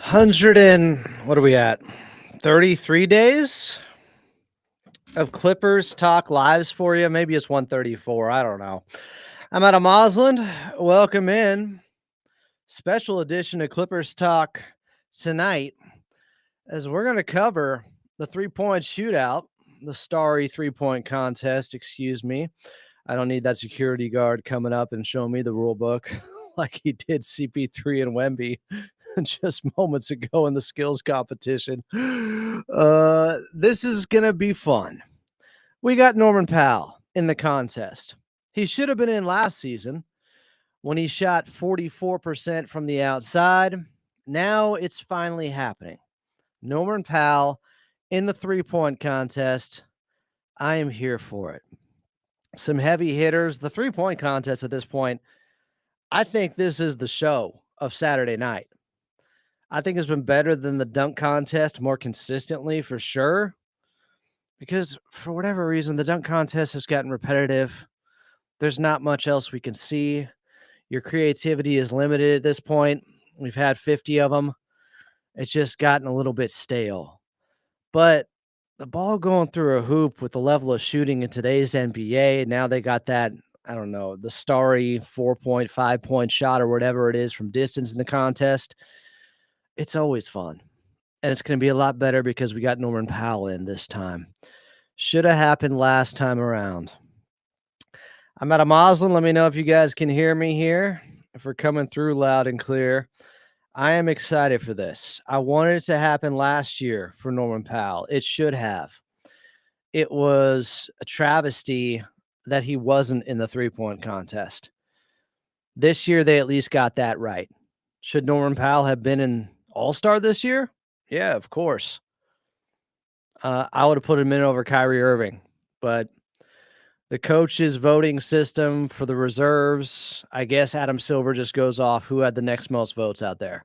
What are we at? 33 days of Clippers talk lives for you. Maybe it's 134. I don't know. I'm Adam Osland. Welcome in. Special edition of Clippers Talk tonight, as we're going to cover the 3-point shootout, the starry 3-point contest. Excuse me. I don't need that security guard coming up and showing me the rule book like he did CP3 and Wemby just moments ago in the skills competition. This is going to be fun. We got Norman Powell in the contest. He should have been in last season when he shot 44% from the outside. Now it's finally happening. Norman Powell in the 3-point contest. I am here for it. Some heavy hitters. The 3-point contest at this point, I think this is the show of Saturday night. I think it's been better than the dunk contest more consistently for sure. Because for whatever reason, the dunk contest has gotten repetitive. There's not much else we can see. Your creativity is limited at this point. We've had 50 of them. It's just gotten a little bit stale. But the ball going through a hoop with the level of shooting in today's NBA, now they got that, I don't know, the starry 4-point, 5-point shot or whatever it is from distance in the contest. It's always fun. And it's going to be a lot better because we got Norman Powell in this time. Should have happened last time around. I'm at a Moslem. Let me know if you guys can hear me here. If we're coming through loud and clear. I am excited for this. I wanted it to happen last year for Norman Powell. It should have. It was a travesty that he wasn't in the 3-point contest. This year, they at least got that right. Should Norman Powell have been an All-Star this year? Yeah, of course. I would have put him in over Kyrie Irving, but the coach's voting system for the reserves, I guess Adam Silver just goes off who had the next most votes out there.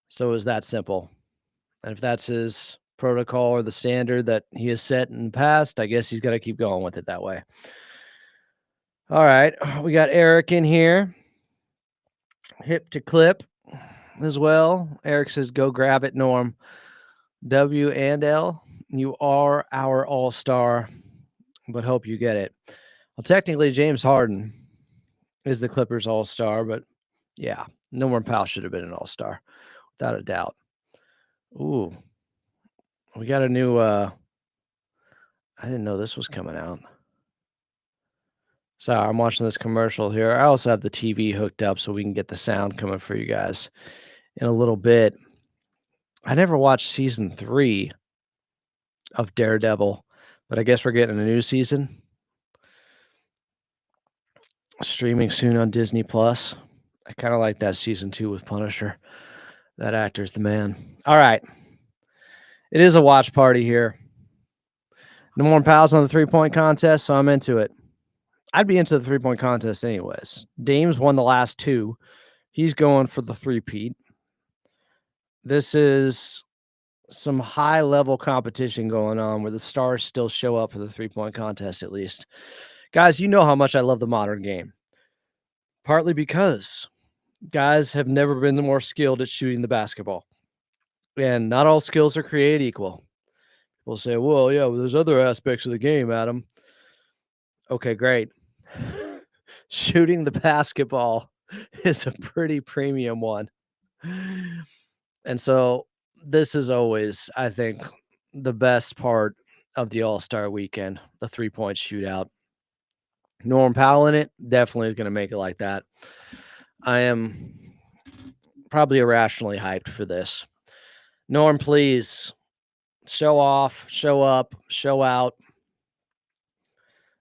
So it was that simple. And if that's his protocol or the standard that he has set in the past, I guess he's got to keep going with it that way. All right. We got Eric in here. Hip to clip as well. Eric says, go grab it, Norm. W and L, you are our all-star, but hope you get it. Well, technically, James Harden is the Clippers all-star, but yeah, Norman Powell should have been an all-star, without a doubt. Ooh, we got a new, I didn't know this was coming out. Sorry, I'm watching this commercial here. I also have the TV hooked up so we can get the sound coming for you guys in a little bit. I never watched season 3 of Daredevil, but I guess we're getting a new season. Streaming soon on Disney Plus. I kind of like that season 2 with Punisher. That actor's the man. All right. It is a watch party here. Norman Powell's on the 3-point contest, so I'm into it. I'd be into the 3-point contest anyways. Dame's won the last 2. He's going for the 3-peat. This is some high-level competition going on where the stars still show up for the 3-point contest at least. Guys, you know how much I love the modern game. Partly because guys have never been more skilled at shooting the basketball. And not all skills are created equal. People say, well, yeah, there's other aspects of the game, Adam. Okay, great. Shooting the basketball is a pretty premium one. And so this is always, I think, the best part of the All-Star weekend, the 3-point shootout. Norm Powell in it definitely is going to make it like that. I am probably irrationally hyped for this. Norm, please show off, show up, show out.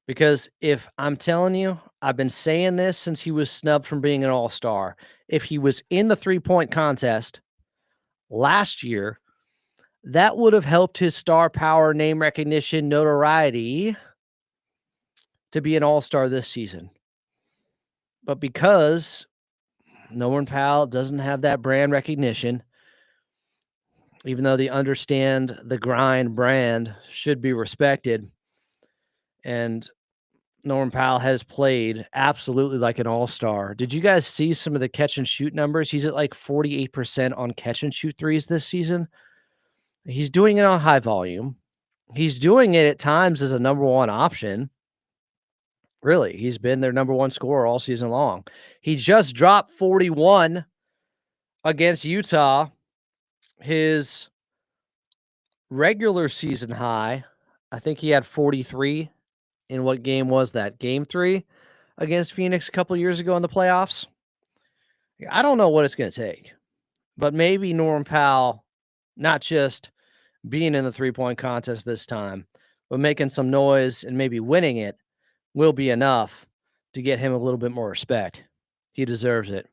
Because if I'm telling you, I've been saying this since he was snubbed from being an all-star. If he was in the 3-point contest last year, that would have helped his star power, name recognition, notoriety to be an all-star this season. But because Norman Powell doesn't have that brand recognition, even though the understand the grind brand should be respected, and Norman Powell has played absolutely like an all-star. Did you guys see some of the catch and shoot numbers? He's at like 48% on catch and shoot threes this season. He's doing it on high volume. He's doing it at times as a number one option. Really, he's been their number one scorer all season long. He just dropped 41 against Utah. His regular season high, I think he had 43 in what game was that? Game 3 against Phoenix a couple years ago in the playoffs. I don't know what it's going to take, but maybe Norman Powell, not just being in the three-point contest this time, but making some noise and maybe winning it will be enough to get him a little bit more respect. He deserves it.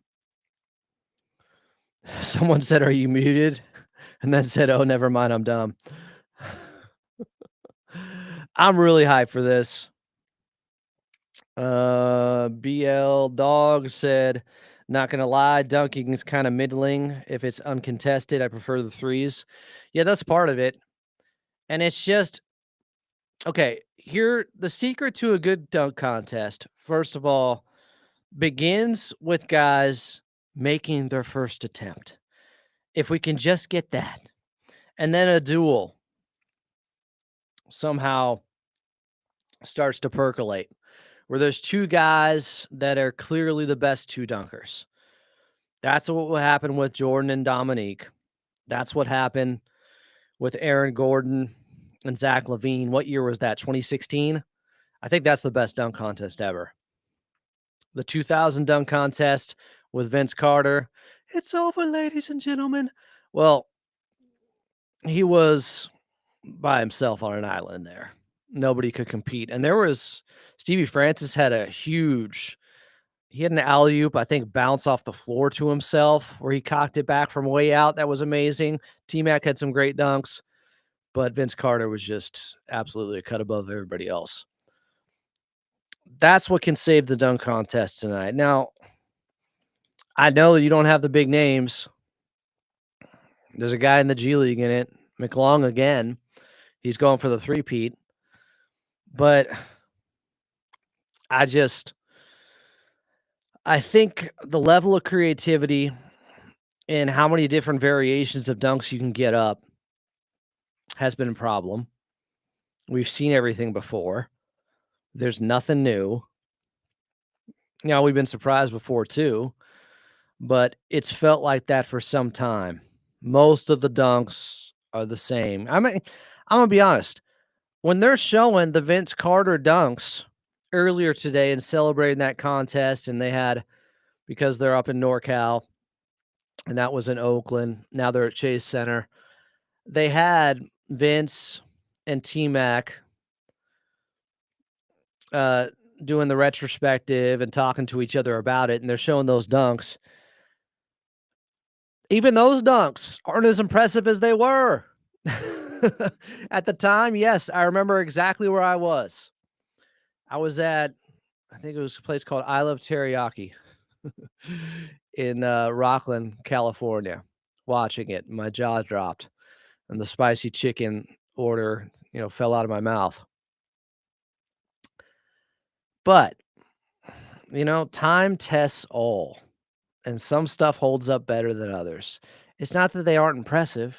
Someone said, "Are you muted?" And then said, "Oh, never mind, I'm dumb." I'm really hyped for this. BL Dog said, "Not gonna lie, dunking is kind of middling. If it's uncontested, I prefer the threes." Yeah, that's part of it. And it's just, okay, here, the secret to a good dunk contest, first of all, begins with guys making their first attempt. If we can just get that, and then a duel somehow starts to percolate, where there's two guys that are clearly the best two dunkers. That's what will happen with Jordan and Dominique. That's what happened with Aaron Gordon and Zach LaVine. What year was that? 2016? I think that's the best dunk contest ever. The 2000 dunk contest with Vince Carter. It's over, ladies and gentlemen. Well, he was by himself on an island there. Nobody could compete. And there was Stevie Francis had he had an alley-oop, I think, bounce off the floor to himself where he cocked it back from way out. That was amazing. T-Mac had some great dunks, but Vince Carter was just absolutely a cut above everybody else. That's what can save the dunk contest tonight. Now, I know you don't have the big names. There's a guy in the G League in it, McLong again. He's going for the three-peat. But I think the level of creativity and how many different variations of dunks you can get up has been a problem. We've seen everything before. There's nothing new. Now, we've been surprised before too, but it's felt like that for some time. Most of the dunks are the same. I'm going to be honest. When they're showing the Vince Carter dunks earlier today and celebrating that contest, and they had, because they're up in NorCal, and that was in Oakland, now they're at Chase Center, they had Vince and T-Mac doing the retrospective and talking to each other about it, and they're showing those dunks. Even those dunks aren't as impressive as they were. At the time, yes, I remember exactly where I was. I was at, I think it was a place called I Love Teriyaki in Rockland, California, watching it. My jaw dropped, and the spicy chicken order, fell out of my mouth. But, time tests all, and some stuff holds up better than others. It's not that they aren't impressive,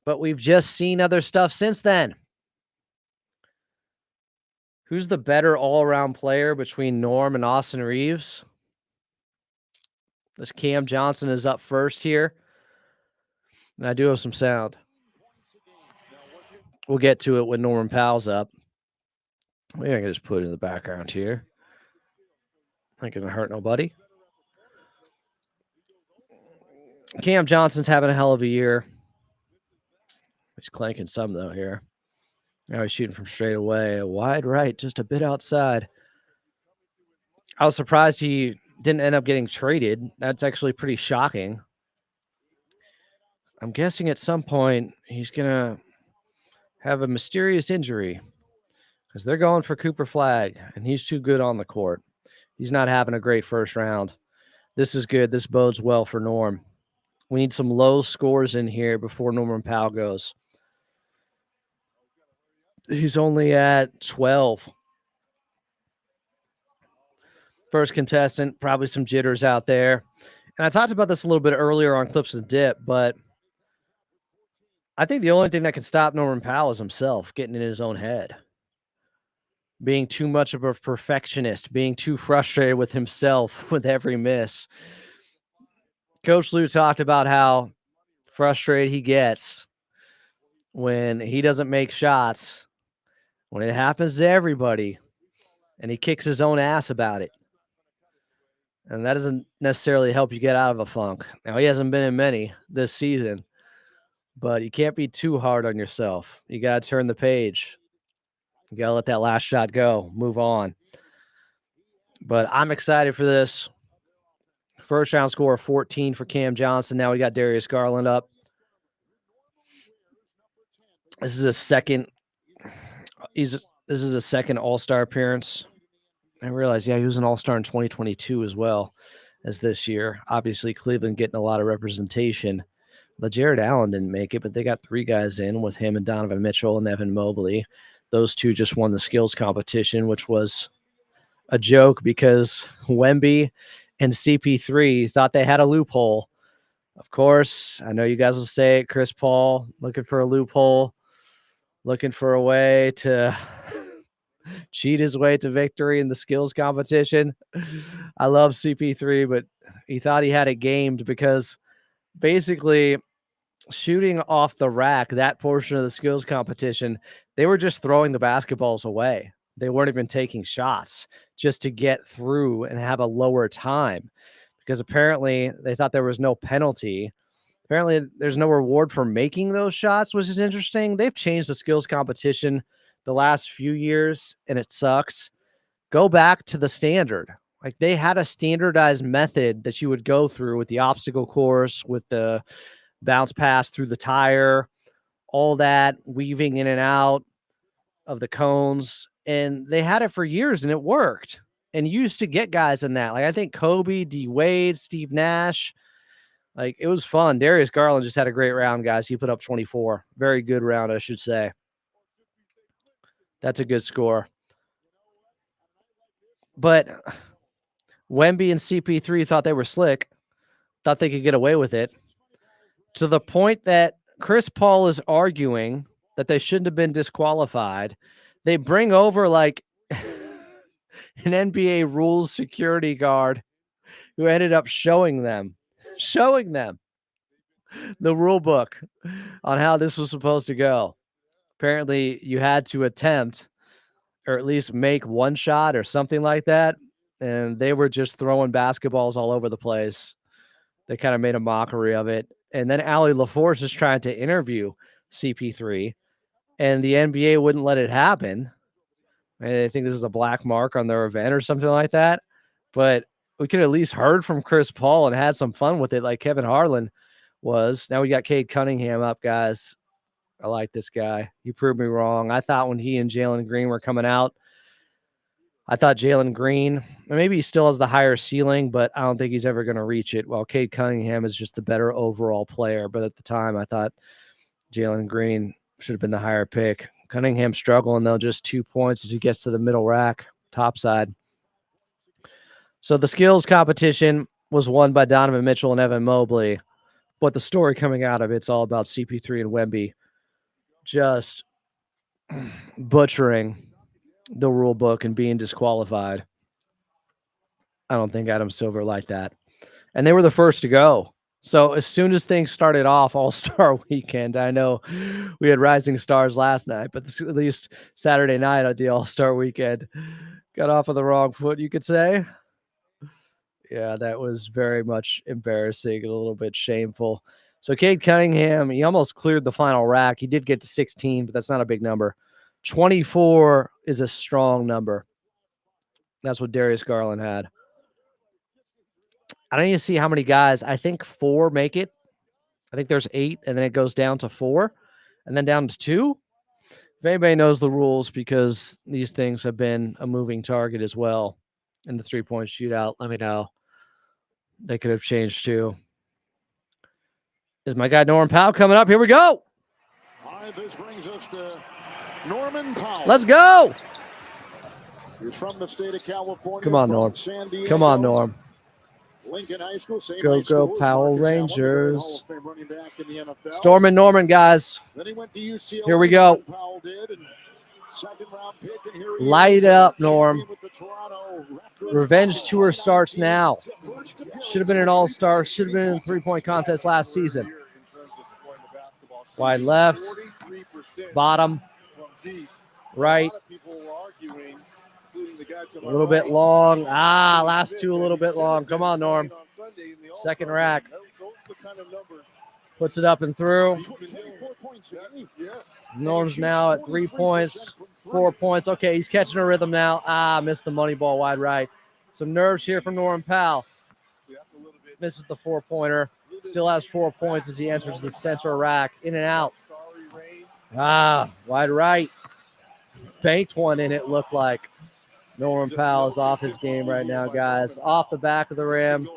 but we've just seen other stuff since then. Who's the better all-around player between Norm and Austin Reeves? This Cam Johnson is up first here. And I do have some sound. We'll get to it when Norman Powell's up. Maybe I can just put it in the background here. Not going to hurt nobody. Cam Johnson's having a hell of a year. He's clanking some, though, here. Now he's shooting from straight away. A wide right, just a bit outside. I was surprised he didn't end up getting traded. That's actually pretty shocking. I'm guessing at some point he's going to have a mysterious injury because they're going for Cooper Flagg, and he's too good on the court. He's not having a great first round. This is good. This bodes well for Norm. We need some low scores in here before Norman Powell goes. He's only at 12. First contestant, probably some jitters out there. And I talked about this a little bit earlier on Clips and Dip, but I think the only thing that can stop Norman Powell is himself getting in his own head. Being too much of a perfectionist, being too frustrated with himself with every miss. Coach Lou talked about how frustrated he gets when he doesn't make shots, when it happens to everybody, and he kicks his own ass about it. And that doesn't necessarily help you get out of a funk. Now, he hasn't been in many this season, but you can't be too hard on yourself. You got to turn the page. You got to let that last shot go, move on. But I'm excited for this. First round score of 14 for Cam Johnson. Now we got Darius Garland up. This is a second. This is a second All-Star appearance. I realized, yeah, he was an All-Star in 2022 as well as this year. Obviously, Cleveland getting a lot of representation. But Jared Allen didn't make it, but they got 3 guys in with him and Donovan Mitchell and Evan Mobley. Those 2 just won the skills competition, which was a joke because Wemby and CP3 thought they had a loophole. Of course, I know you guys will say it, Chris Paul looking for a loophole, looking for a way to cheat his way to victory in the skills competition. I love CP3, but he thought he had it gamed because basically shooting off the rack, that portion of the skills competition, they were just throwing the basketballs away. They weren't even taking shots just to get through and have a lower time because apparently they thought there was no penalty. Apparently there's no reward for making those shots, which is interesting. They've changed the skills competition the last few years and it sucks. Go back to the standard. Like they had a standardized method that you would go through with the obstacle course, with the bounce pass through the tire, all that weaving in and out of the cones. And they had it for years and it worked. And you used to get guys in that. Like I think Kobe, D Wade, Steve Nash. Like it was fun. Darius Garland just had a great round, guys. He put up 24. Very good round, I should say. That's a good score. But Wemby and CP3 thought they were slick, thought they could get away with it, to the point that Chris Paul is arguing that they shouldn't have been disqualified. They bring over like an NBA rules security guard who ended up showing them the rule book on how this was supposed to go. Apparently, you had to attempt or at least make one shot or something like that, and they were just throwing basketballs all over the place. They kind of made a mockery of it. And then Allie LaForce is trying to interview CP3, and the NBA wouldn't let it happen. And they think this is a black mark on their event or something like that. But we could at least heard from Chris Paul and had some fun with it like Kevin Harlan was. Now we got Cade Cunningham up, guys. I like this guy. You proved me wrong. I thought when he and Jalen Green were coming out, I thought Jalen Green, maybe he still has the higher ceiling, but I don't think he's ever going to reach it. While Cade Cunningham is just the better overall player. But at the time, I thought Jalen Green should have been the higher pick. Cunningham struggling, though, just 2 points as he gets to the middle rack, top side. So the skills competition was won by Donovan Mitchell and Evan Mobley. But the story coming out of it's all about CP3 and Wemby just butchering the rule book and being disqualified. I don't think Adam Silver liked that. And they were the first to go. So as soon as things started off All-Star Weekend, I know we had rising stars last night, but at least Saturday night at the All-Star Weekend got off of the wrong foot, you could say. Yeah, that was very much embarrassing and a little bit shameful. So Cade Cunningham, he almost cleared the final rack. He did get to 16, but that's not a big number. 24 is a strong number. That's what Darius Garland had. I don't even see how many guys. I think 4 make it. I think there's 8, and then it goes down to 4, and then down to 2. If anybody knows the rules, because these things have been a moving target as well in the three-point shootout, let me know. They could have changed too. Is my guy Norman Powell coming up? Here we go. All right, this brings us to Norman Powell. Let's go. He's from the state of California. Come on, from Norm. San Diego. Come on, Norm. Lincoln High School, same Go, high school go, as Powell Marcus Allen, Rangers. Hall of Fame running back in the NFL. Storm and Norman, guys. Then he went to UCLA. Here we go. Powell did, and second round pick, and here he Light is, up, Norm. with the Toronto Raptors. Revenge tour starts now. Should have been an all-star. Should have been in a three-point contest last season. Wide left. Bottom. Right. A little bit long. Last two a little bit long. Come on, Norm. Second rack. Puts it up and through. Norm's now at 3 points, 4 points. Okay, he's catching a rhythm now. Missed the money ball wide right. Some nerves here from Norm Powell. Misses the 4-pointer. Still has 4 points as he enters the center rack. In and out. Wide right. Banked one in, it looked like. Norm Powell is off his game right now, guys. Off the back of the rim.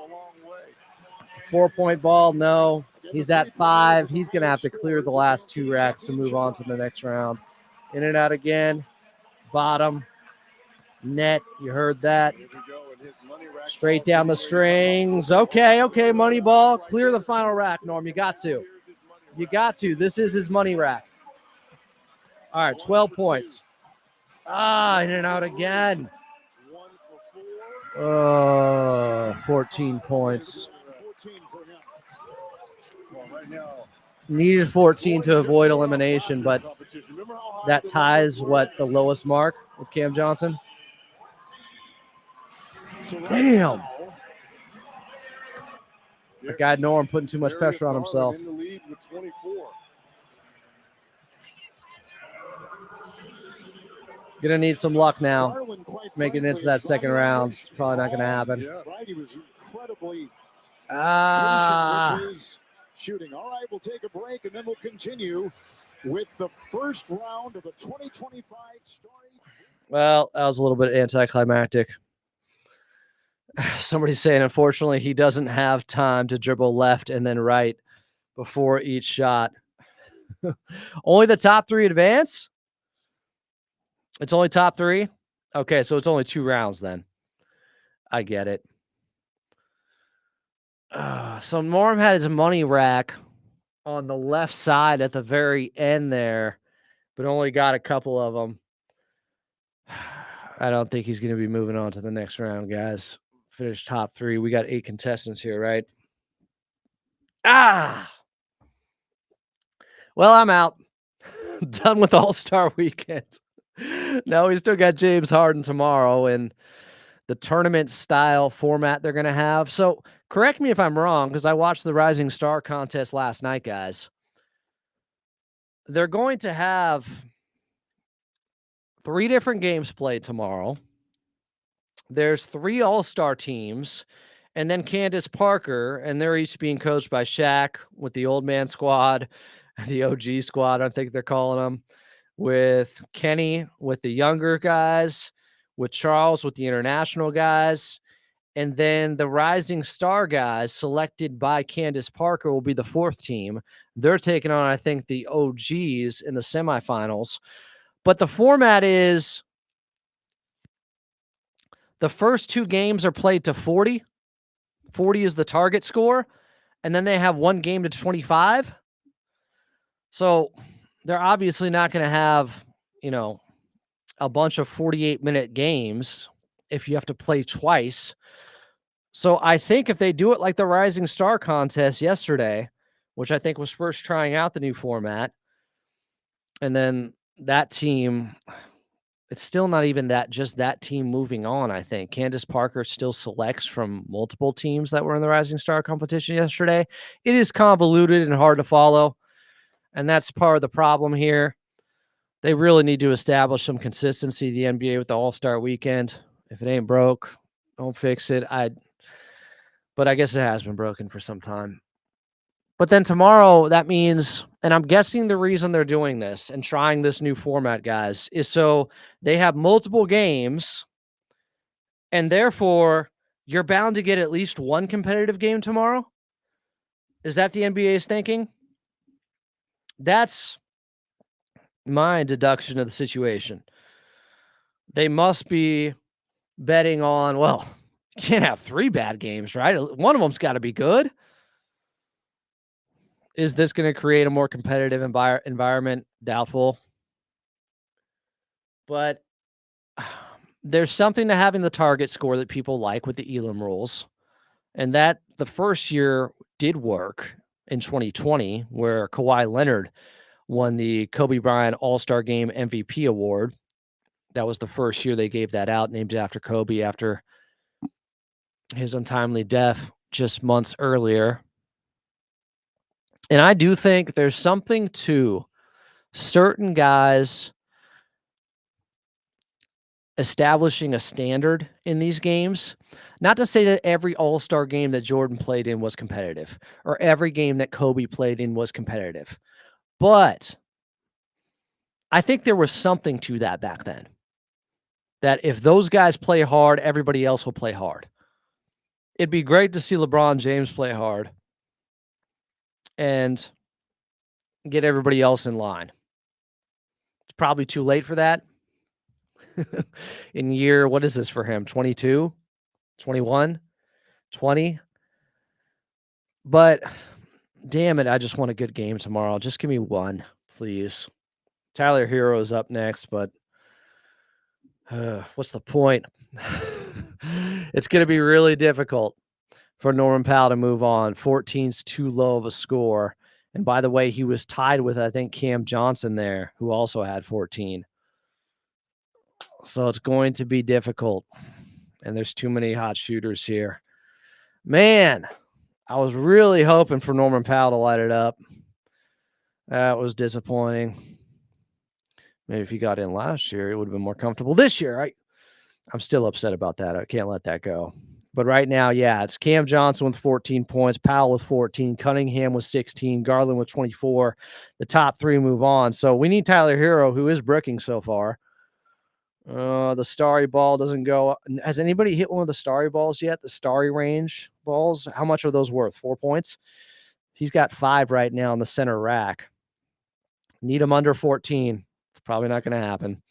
4-point ball, no. He's at 5. He's going to have to clear the last 2 racks to move on to the next round. In and out again. Bottom. Net. You heard that. Straight down the strings. Okay, money ball. Clear the final rack, Norm. You got to. You got to. This is his money rack. All right, 12 points. In and out again. 14 points. Needed 14 to avoid elimination, but that ties what the lowest mark with Cam Johnson. Damn. The guy Norm putting too much pressure on himself. Gonna need some luck now. Making it into that second round. It's probably not gonna happen. He was incredibly patient with his shooting. All right, we'll take a break and then we'll continue with the first round of the 2025 story. Well, that was a little bit anticlimactic. Somebody's saying, unfortunately, he doesn't have time to dribble left and then right before each shot. Only the top 3 advance? It's only top 3? Okay, so it's only 2 rounds then. I get it. So Norm had his money rack on the left side at the very end there, but only got a couple of them. I don't think he's going to be moving on to the next round, guys. Finish top 3. We got 8 contestants here, right? Well, I'm out. Done with All-Star Weekend. No, we still got James Harden tomorrow and the tournament style format they're going to have. So correct me if I'm wrong, because I watched the Rising Star contest last night, guys. They're going to have 3 different games played tomorrow. There's 3 all-star teams, and then Candace Parker, and they're each being coached by Shaq with the old man squad, the OG squad, I think they're calling them, with Kenny with the younger guys, with Charles with the international guys, and then the Rising Star guys selected by Candace Parker will be the 4th team. They're taking on, I think, the OGs in the semifinals. But the format is the first 2 games are played to 40. 40 is the target score. And then they have 1 game to 25. So they're obviously not going to have, a bunch of 48-minute games if you have to play twice. So I think if they do it like the Rising Star contest yesterday, which I think was first trying out the new format, and then that team, it's still not even just that team moving on, I think. Candace Parker still selects from multiple teams that were in the Rising Star competition yesterday. It is convoluted and hard to follow, and that's part of the problem here. They really need to establish some consistency, the NBA, with the All-Star Weekend. If it ain't broke, don't fix it. But I guess it has been broken for some time. But then tomorrow, that means, and I'm guessing the reason they're doing this and trying this new format, guys, is so they have multiple games, and therefore you're bound to get at least 1 competitive game tomorrow. Is that the NBA's thinking? That's my deduction of the situation. they must be betting on, well, you can't have 3 bad games, right? One of them's got to be good. Is this going to create a more competitive environment? Doubtful. But there's something to having the target score that people like with the Elam rules. And that the first year did work in 2020, where Kawhi Leonard won the Kobe Bryant All-Star Game MVP award. That was the first year they gave that out, named after Kobe after his untimely death just months earlier. And I do think there's something to certain guys establishing a standard in these games. Not to say that every All-Star game that Jordan played in was competitive, or every game that Kobe played in was competitive. But I think there was something to that back then. That if those guys play hard, everybody else will play hard. It'd be great to see LeBron James play hard and get everybody else in line. It's probably too late for that. In year, what is this for him? 22, 21, 20? But damn it, I just want a good game tomorrow. Just give me one, please. Tyler Hero is up next, but what's the point? It's going to be really difficult for Norman Powell to move on. 14's too low of a score. And by the way, he was tied with, I think, Cam Johnson there, who also had 14. So it's going to be difficult. And there's too many hot shooters here. Man, I was really hoping for Norman Powell to light it up. That was disappointing. Maybe if he got in last year, it would have been more comfortable. This year, I'm still upset about that. I can't let that go. But right now, yeah, it's Cam Johnson with 14 points, Powell with 14, Cunningham with 16, Garland with 24. The top 3 move on. So we need Tyler Hero, who is bricking so far. The starry ball doesn't go. Has anybody hit one of the starry balls yet? The starry range balls? How much are those worth? 4 points? He's got 5 right now in the center rack. Need him under 14. It's probably not going to happen.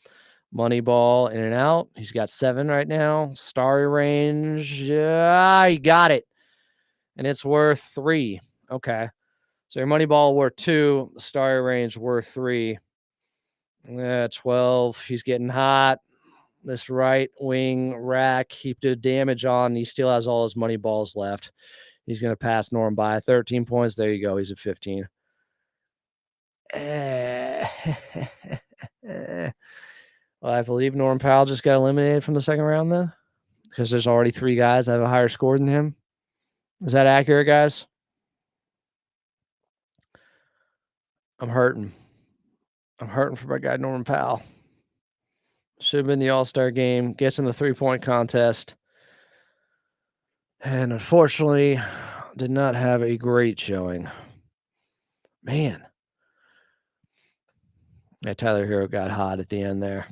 Money ball in and out. He's got 7 right now. Starry range. Yeah, he got it. And it's worth 3. Okay. So your money ball worth 2. The starry range worth 3. 12. He's getting hot. This right wing rack he did damage on. He still has all his money balls left. He's going to pass Norm by 13 points. There you go. He's at 15. Well, I believe Norm Powell just got eliminated from the second round then, because there's already 3 guys that have a higher score than him. Is that accurate, guys? I'm hurting. I'm hurting for my guy Norman Powell. Should have been the All-Star game. Gets in the 3-point contest. And unfortunately, did not have a great showing. Man. Yeah, Tyler Hero got hot at the end there.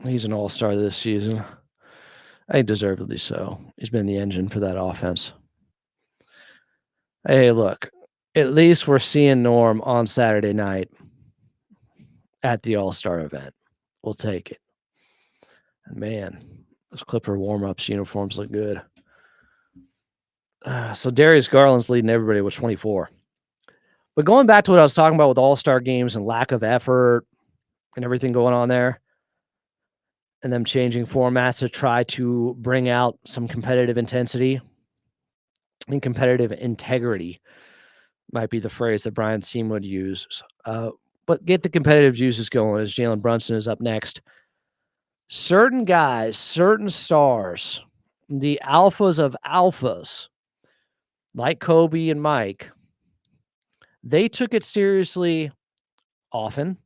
He's an all-star this season. I think deservedly so. He's been the engine for that offense. Hey, look. At least we're seeing Norm on Saturday night at the All-Star event. We'll take it. And man, those Clipper warm-ups uniforms look good. So Darius Garland's leading everybody with 24. But going back to what I was talking about with All-Star games and lack of effort and everything going on there, and them changing formats to try to bring out some competitive intensity and competitive integrity might be the phrase that Brian Seam would use. But get the competitive juices going as Jalen Brunson is up next. Certain guys, certain stars, the alphas of alphas, like Kobe and Mike, they took it seriously often,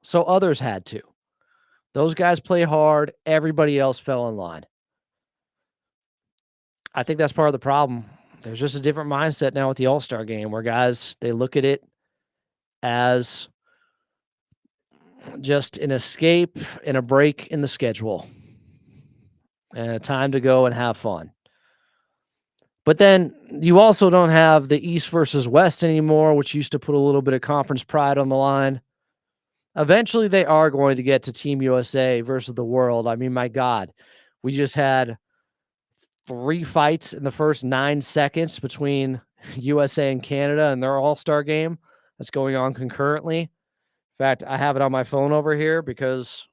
so others had to. Those guys play hard. Everybody else fell in line. I think that's part of the problem. There's just a different mindset now with the All-Star game where guys, they look at it as just an escape and a break in the schedule and a time to go and have fun. But then you also don't have the East versus West anymore, which used to put a little bit of conference pride on the line. Eventually, they are going to get to Team USA versus the world. I mean, my God, we just had 3 fights in the first 9 seconds between USA and Canada in their all-star game that's going on concurrently. In fact, I have it on my phone over here because,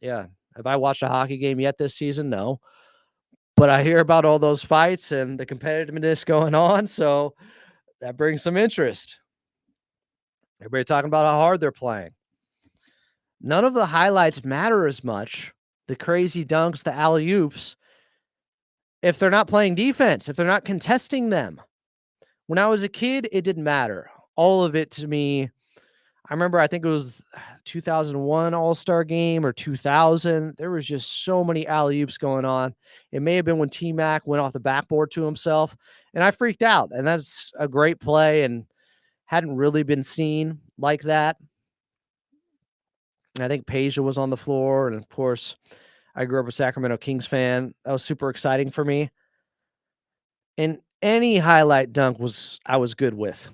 yeah, have I watched a hockey game yet this season? No. But I hear about all those fights and the competitiveness going on, so that brings some interest. Everybody talking about how hard they're playing. None of the highlights matter as much, the crazy dunks, the alley-oops, if they're not playing defense, if they're not contesting them. When I was a kid, it didn't matter. All of it to me, I remember I think it was 2001 All-Star game or 2000. There was just so many alley-oops going on. It may have been when T-Mac went off the backboard to himself, and I freaked out. And that's a great play and hadn't really been seen like that. I think Peja was on the floor, and of course, I grew up a Sacramento Kings fan. That was super exciting for me. And any highlight dunk I was good with,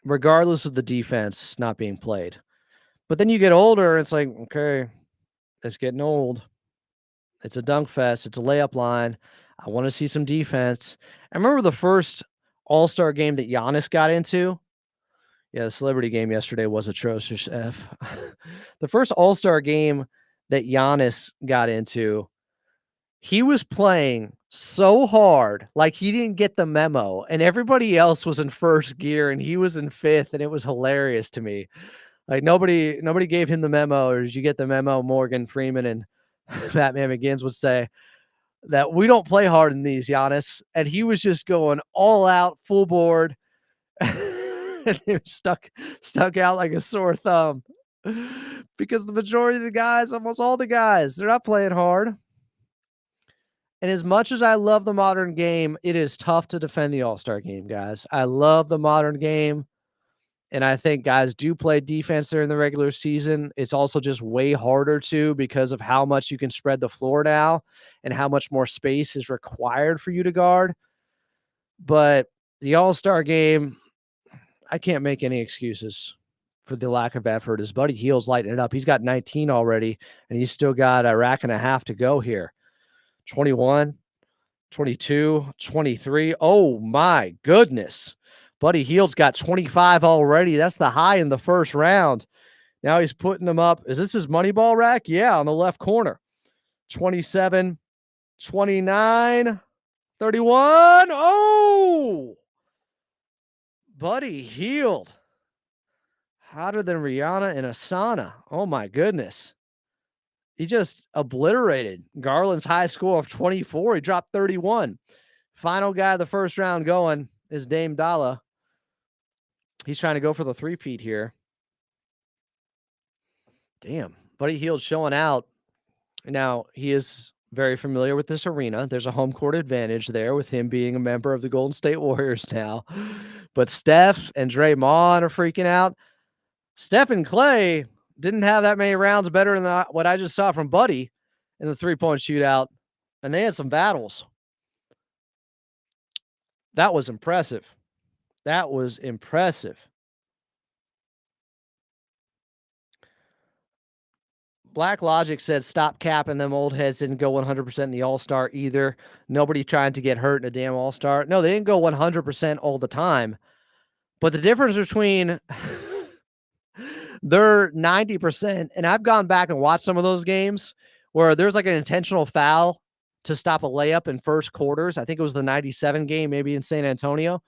regardless of the defense not being played. But then you get older, it's like, okay, it's getting old. It's a dunk fest. It's a layup line. I want to see some defense. I remember the first All-Star game that Giannis got into. Yeah, the celebrity game yesterday was atrocious. The first All-Star game that Giannis got into, he was playing so hard, like he didn't get the memo, and everybody else was in first gear, and he was in fifth, and it was hilarious to me. Like nobody gave him the memo, or did you get the memo? Morgan Freeman and Batman Begins would say that we don't play hard in these, Giannis, and he was just going all out, full board. And he was stuck out like a sore thumb because the majority of the guys, almost all the guys, they're not playing hard. And as much as I love the modern game, it is tough to defend the All-Star game, guys. I love the modern game, and I think guys do play defense during the regular season. It's also just way harder to because of how much you can spread the floor now and how much more space is required for you to guard. But the All-Star game, I can't make any excuses for the lack of effort. His Buddy Hield's lighting it up. He's got 19 already, and he's still got a rack and a half to go here. 21, 22, 23. Oh, my goodness. Buddy Hield's got 25 already. That's the high in the first round. Now he's putting them up. Is this his money ball rack? Yeah, on the left corner. 27, 29, 31. Oh! Buddy Hield. Hotter than Rihanna in a sauna. Oh, my goodness. He just obliterated Garland's high score of 24. He dropped 31. Final guy of the first round going is Dame Dalla. He's trying to go for the three-peat here. Damn. Buddy Hield showing out. Now, he is very familiar with this arena. There's a home court advantage there with him being a member of the Golden State Warriors now. But Steph and Draymond are freaking out. Steph and Clay didn't have that many rounds better than what I just saw from Buddy in the three-point shootout, and they had some battles. That was impressive. That was impressive. Black Logic said, stop capping them old heads didn't go 100% in the All-Star either. Nobody trying to get hurt in a damn All-Star. No, they didn't go 100% all the time. But the difference between their 90%, and I've gone back and watched some of those games where there's like an intentional foul to stop a layup in first quarters. I think it was the 97 game, maybe in San Antonio.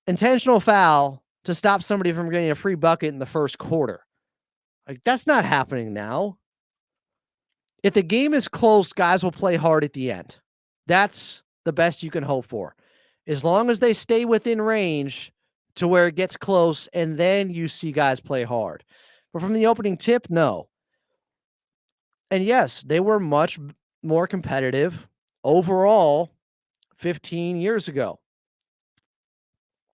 Intentional foul to stop somebody from getting a free bucket in the first quarter. Like, that's not happening now. If the game is close, guys will play hard at the end. That's the best you can hope for. As long as they stay within range to where it gets close, and then you see guys play hard. But from the opening tip, no. And yes, they were much more competitive overall 15 years ago.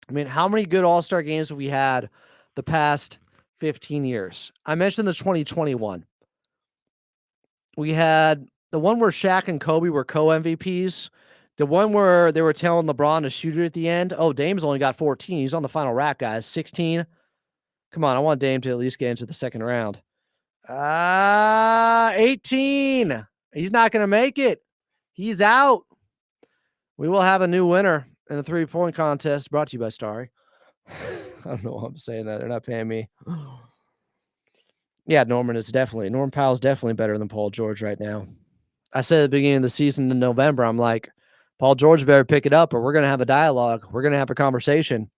I mean, how many good All-Star games have we had the past 15 years? I mentioned the 2021. We had the one where Shaq and Kobe were co-MVPs. The one where they were telling LeBron to shoot it at the end. Oh, Dame's only got 14. He's on the final rack, guys. 16, Come on, I want Dame to at least get into the second round. 18. He's not going to make it. He's out. We will have a new winner in the 3-point contest brought to you by Starry. I don't know why I'm saying that. They're not paying me. Yeah, Norman Powell's definitely better than Paul George right now. I said at the beginning of the season in November, I'm like, Paul George better pick it up or we're going to have a dialogue. We're going to have a conversation.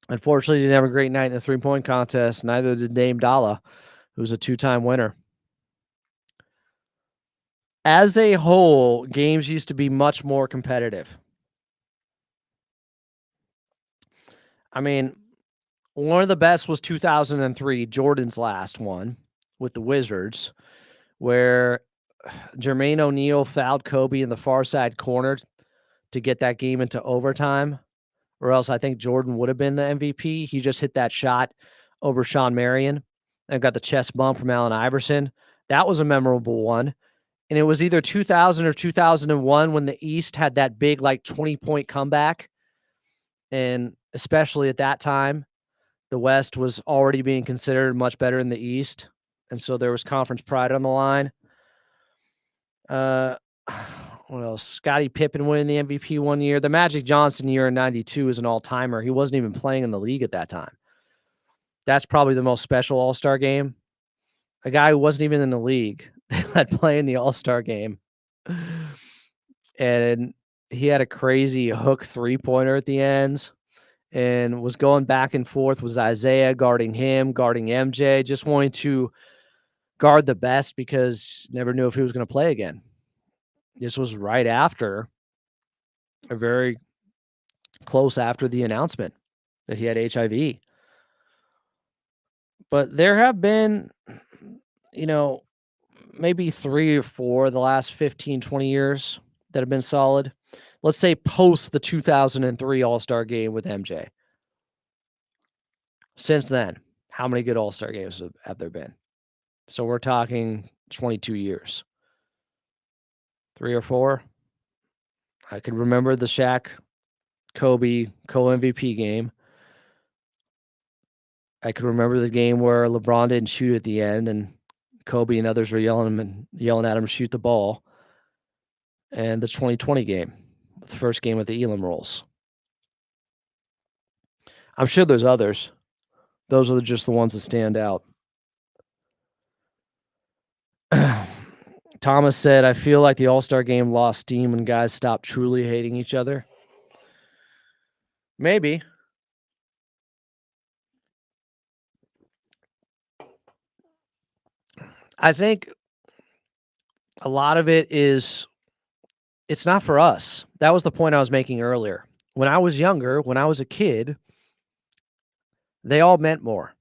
Unfortunately, he didn't have a great night in the 3-point contest. Neither did Dame Dalla, who's a 2-time winner. As a whole, games used to be much more competitive. I mean, one of the best was 2003, Jordan's last one with the Wizards, where Jermaine O'Neal fouled Kobe in the far side corner to get that game into overtime, or else I think Jordan would have been the MVP. He just hit that shot over Sean Marion and got the chest bump from Allen Iverson. That was a memorable one. And it was either 2000 or 2001 when the East had that big, 20-point comeback. And especially at that time, the West was already being considered much better than the East. And so there was conference pride on the line. What else? Scottie Pippen winning the MVP one year. The Magic Johnson year in 92 is an all-timer. He wasn't even playing in the league at that time. That's probably the most special All-Star game. A guy who wasn't even in the league that playing the All-Star game. And he had a crazy hook 3-pointer at the end and was going back and forth with Isaiah guarding him, guarding MJ, just wanting to guard the best because never knew if he was going to play again. This was right after, or very close after the announcement that he had HIV. But there have been, maybe 3 or 4 the last 15, 20 years that have been solid. Let's say post the 2003 All-Star game with MJ. Since then, how many good All-Star games have there been? So we're talking 22 years. 3 or 4. I could remember the Shaq Kobe co-MVP game. I could remember the game where LeBron didn't shoot at the end and Kobe and others were yelling at him to shoot the ball. And the 2020 game, the first game with the Elam rules. I'm sure there's others. Those are just the ones that stand out. Thomas said, I feel like the All-Star game lost steam when guys stopped truly hating each other. Maybe. I think a lot of it is, it's not for us. That was the point I was making earlier. When I was younger, when I was a kid, they all meant more.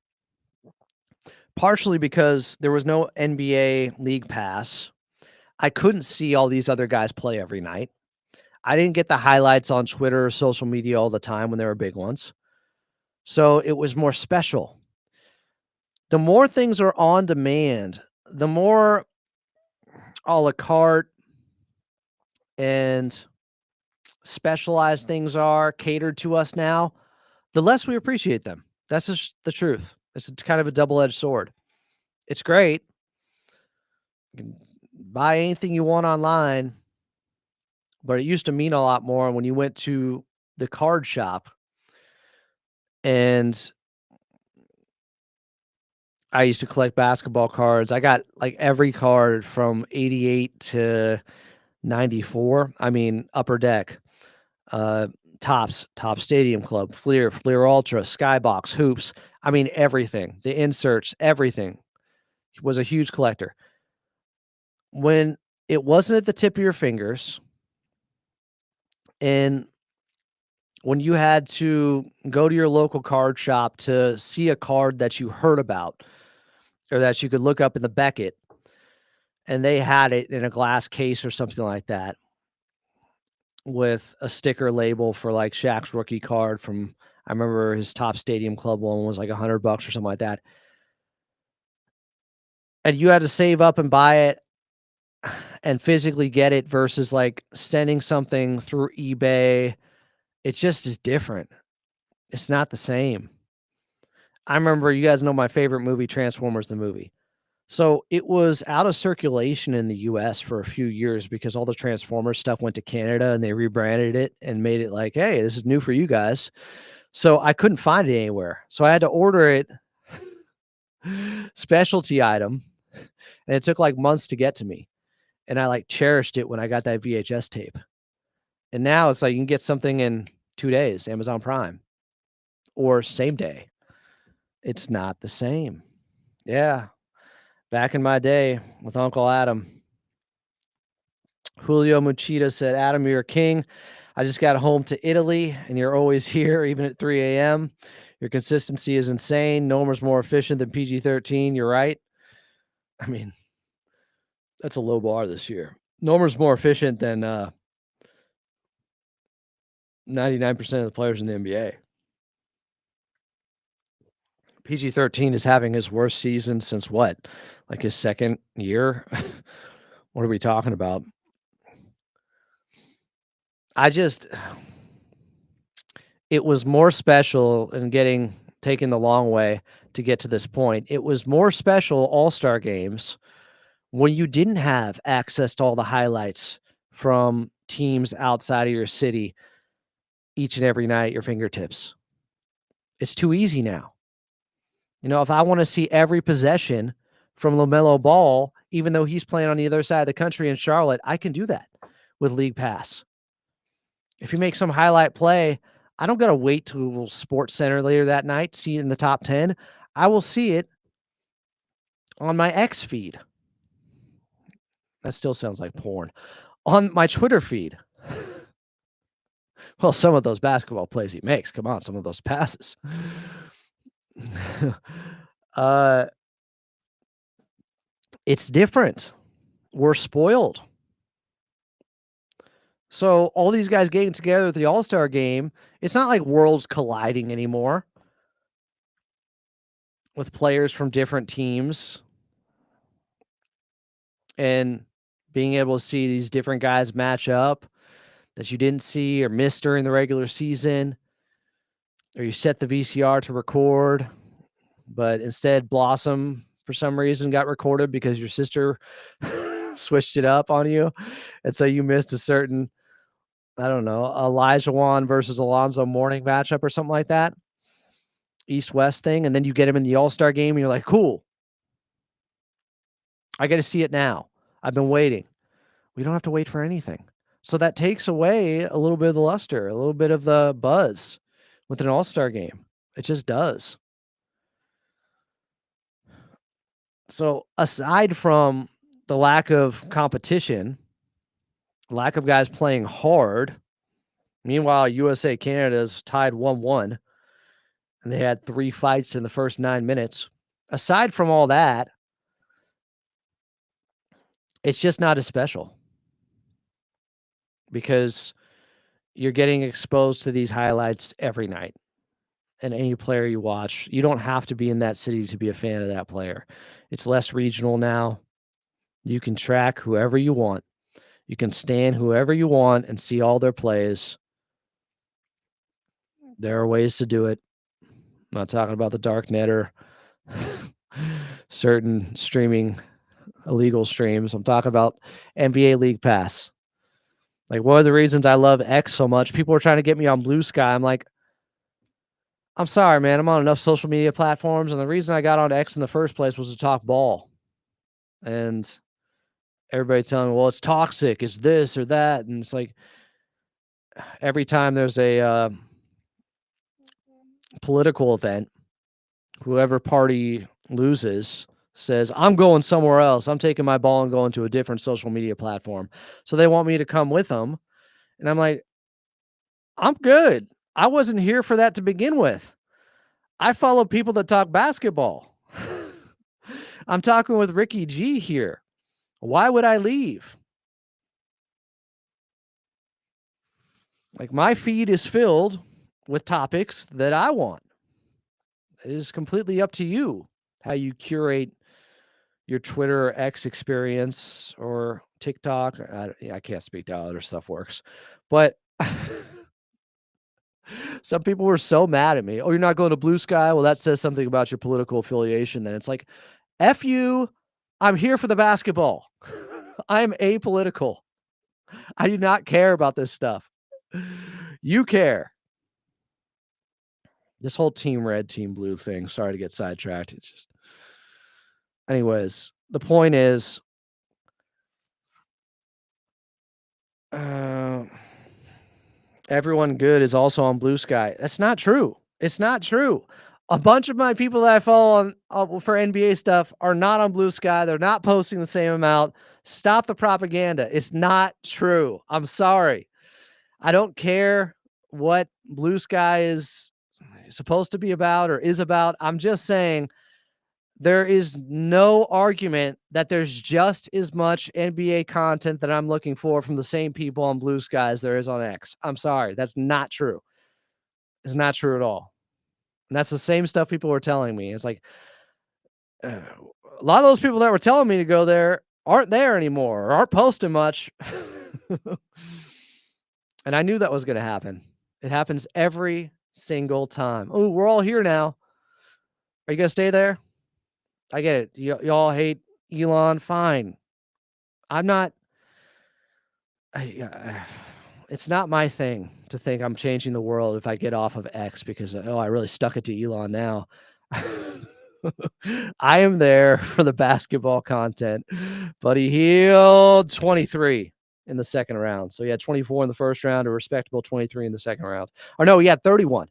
Partially because there was no NBA League Pass. I couldn't see all these other guys play every night. I didn't get the highlights on Twitter or social media all the time when there were big ones. So it was more special. The more things are on demand, the more a la carte and specialized things are catered to us now, the less we appreciate them. That's just the truth. It's kind of a double-edged sword. It's great. You can buy anything you want online, but it used to mean a lot more when you went to the card shop. And I used to collect basketball cards. I got every card from 88 to 94. I mean, Upper Deck, Topps Stadium Club, Fleer Ultra, Skybox, Hoops. I mean, everything. The inserts, everything. He was a huge collector. When it wasn't at the tip of your fingers, and when you had to go to your local card shop to see a card that you heard about or that you could look up in the Beckett, and they had it in a glass case or something like that with a sticker label for Shaq's rookie card from, I remember his Topps Stadium Club one was $100 or something like that. And you had to save up and buy it and physically get it versus sending something through eBay. It just is different. It's not the same. I remember, you guys know my favorite movie, Transformers the movie. So it was out of circulation in the US for a few years because all the Transformers stuff went to Canada and they rebranded it and made it like, hey, this is new for you guys. So I couldn't find it anywhere. So I had to order it specialty item, and it took like months to get to me. And I like cherished it when I got that VHS tape. And now it's like you can get something in 2 days, Amazon Prime, or same day. It's not the same. Yeah. Back in my day with Uncle Adam. Julio Muchita said, Adam, you're a king. I just got home to Italy, and you're always here, even at 3 a.m. Your consistency is insane. Nomer's more efficient than PG-13. You're right. I mean, that's a low bar this year. Nomer's more efficient than 99% of the players in the NBA. PG-13 is having his worst season since what? Like his second year? What are we talking about? It was more special in taking the long way to get to this point. It was more special All-Star games when you didn't have access to all the highlights from teams outside of your city each and every night at your fingertips. It's too easy now. You know, if I want to see every possession from LaMelo Ball, even though he's playing on the other side of the country in Charlotte, I can do that with League Pass. If you make some highlight play, I don't got to wait till Sports Center later that night to see it in the top 10. I will see it on my X feed. That still sounds like porn. On my Twitter feed. Well, some of those basketball plays he makes. Come on, some of those passes. It's different. We're spoiled. So all these guys getting together at the All-Star game, it's not like worlds colliding anymore with players from different teams and being able to see these different guys match up that you didn't see or miss during the regular season, or you set the VCR to record, but instead Blossom for some reason got recorded because your sister switched it up on you. And so you missed a certain, I don't know, Elijah Wan versus Alonzo Mourning matchup or something like that. East-West thing. And then you get him in the All-Star game and you're like, cool. I got to see it now. I've been waiting. We don't have to wait for anything. So that takes away a little bit of the luster, a little bit of the buzz with an All-Star game. It just does. So aside from the lack of competition, lack of guys playing hard, meanwhile, USA Canada is tied 1-1, and they had 3 fights in the first 9 minutes. Aside from all that, it's just not as special because you're getting exposed to these highlights every night. And any player you watch, you don't have to be in that city to be a fan of that player. It's less regional now. You can track whoever you want. You can stand whoever you want and see all their plays. There are ways to do it. I'm not talking about the dark net or certain streaming illegal streams. I'm talking about NBA League Pass. Like, one of the reasons I love X so much, people were trying to get me on Blue Sky. I'm like, I'm sorry, man. I'm on enough social media platforms, and the reason I got on X in the first place was to talk ball. And everybody telling me, well, it's toxic, it's this or that. And it's like, every time there's a political event, whoever party loses says, I'm going somewhere else. I'm taking my ball and going to a different social media platform. So they want me to come with them. And I'm like, I'm good. I wasn't here for that to begin with. I follow people that talk basketball. I'm talking with Ricky G here. Why would I leave? Like, my feed is filled with topics that I want. It is completely up to you how you curate your Twitter or X experience or TikTok. I can't speak to how other stuff works, but Some people were so mad at me. Oh, you're not going to Blue Sky? Well, that says something about your political affiliation. Then it's like, F you. I'm here for the basketball. I'm apolitical. I do not care about this stuff. You care. This whole team red, team blue thing. Sorry to get sidetracked. It's just, anyways, the point is, everyone good is also on Blue Sky. That's not true. It's not true. A bunch of my people that I follow on for NBA stuff are not on Blue Sky. They're not posting the same amount. Stop the propaganda. It's not true. I'm sorry. I don't care what Blue Sky is supposed to be about or is about. I'm just saying there is no argument that there's just as much NBA content that I'm looking for from the same people on Blue Sky as there is on X. I'm sorry. That's not true. It's not true at all. And that's the same stuff people were telling me. It's like a lot of those people that were telling me to go there aren't there anymore or aren't posting much. And I knew that was going to happen. It happens every single time. Oh, we're all here now. Are you going to stay there? I get it. Y'all hate Elon. Fine. I'm not. It's not my thing to think I'm changing the world if I get off of X because, I really stuck it to Elon now. I am there for the basketball content. Buddy Hield, 23 in the second round. So he had 24 in the first round, a respectable 23 in the second round. Or no, he had 31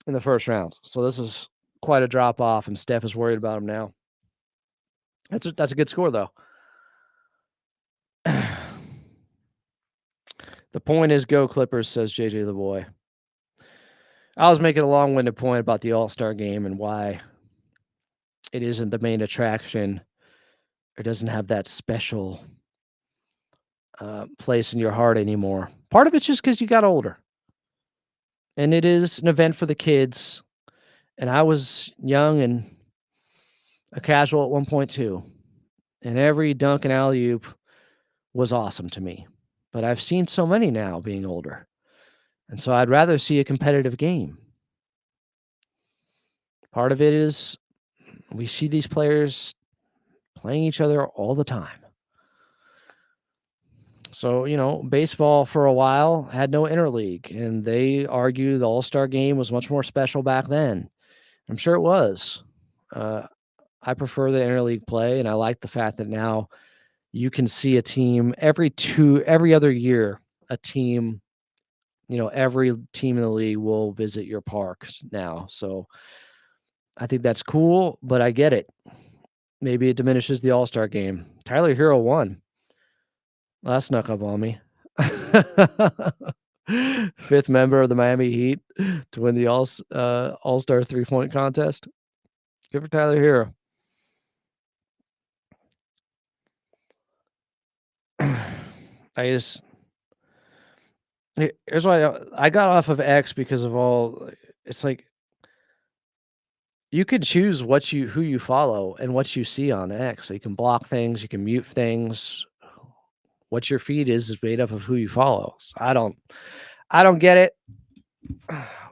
in the first round. So this is quite a drop off, and Steph is worried about him now. That's a good score, though. The point is, go Clippers, says JJ the boy. I was making a long-winded point about the All-Star game and why it isn't the main attraction. It doesn't have that special place in your heart anymore. Part of it's just because you got older. And it is an event for the kids. And I was young and a casual at one point too. And every dunk and alley-oop was awesome to me. But I've seen so many now being older. And so I'd rather see a competitive game. Part of it is we see these players playing each other all the time. So, baseball for a while had no interleague, and they argue the All-Star game was much more special back then. I'm sure it was. I prefer the interleague play, and I like the fact that now you can see a team every other year, a team, every team in the league will visit your parks now. So I think that's cool, but I get it. Maybe it diminishes the All-Star game. Tyler Hero won. Well, that snuck up on me. Fifth member of the Miami Heat to win the All-Star 3-point contest. Good for Tyler Hero. Here's why I got off of X because of all. It's like you could choose who you follow and what you see on X. So you can block things, you can mute things. What your feed is made up of who you follow. So I don't get it.